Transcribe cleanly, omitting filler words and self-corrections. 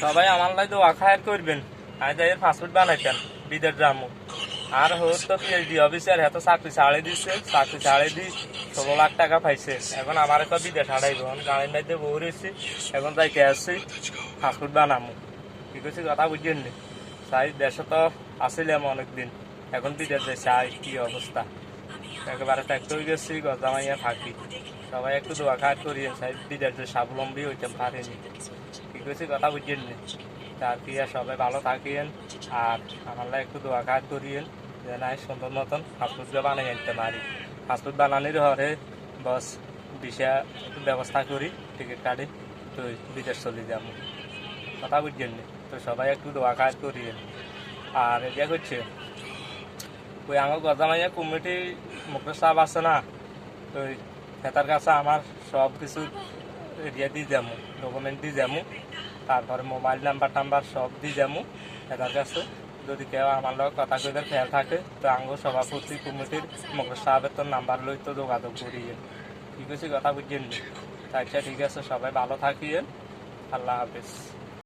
সবাই আমার লাই দোয়া খায়ের করবেন। আমি যাই ফাস্টফুড বানাইতেন বিদেশ জামু। আর হোর তো পিএইচডি অফিসার এত চাকরি ছাড়ে দিচ্ছে, চাকরি ছাড়ে দি 16 লাখ টাকা পাইছে। এখন আমার একটা বিদেশ হারাইব, এখন গাড়ির মধ্যে বউ রয়েছি, এখন যাইতে আসছি ফাস্টফুড বানামু। কি করছি কথা বুঝছেন নি? চাই দেশে তো আসছিলাম অনেকদিন, এখন বিদেশ যাই, চাই কি অবস্থা। একেবারে ট্যাক্ট হয়ে গেছি, গজামাইয়া থাকি। সবাই একটু দোয়া খায়ের করিয়েন, চাই বিদেশ যে স্বাবলম্বী হইতে পারেনি। কি করছি কথা বুঝছেন নি? তার কি আর সবাই ভালো থাকিয়েন, আর আমার একটু দোয়া কাজ করিয়েন যে না সুন্দর মতন ফাস্টফুড বানিয়ে আনতে পারি। ফাস্টফুড বানানোর হরে বস ভিসা একটু ব্যবস্থা করি, টিকিট কাটি, তো বিদেশ চলে যাবো। কথা বুঝছেন নি? তো সবাই একটু দোয়া কাজ করিয়েন। আর এটা করছে ওই আমার গজামাইয়া কমিটি মুখের সাহেব আছে না, তো তার কাছে আমার সব কিছু এরিয়া দিয়ে যাবো, ডকুমেন্ট দিয়ে যাবো, তারপরে মোবাইল নাম্বার সব দিয়ে যাবো এটার কাছে। যদি কেউ আমার লোক কথা কইদের খেয়াল থাকে তো আঙ্গ সভাপতি কমিটির মুখের সাহেবের তো নাম্বার লই তো যোগাযোগ করিয়ে। ঠিক আছে কথা বুঝছেন? আচ্ছা ঠিক আছে, সবাই ভালো থাকিয়েন। আল্লাহ হাফিজ।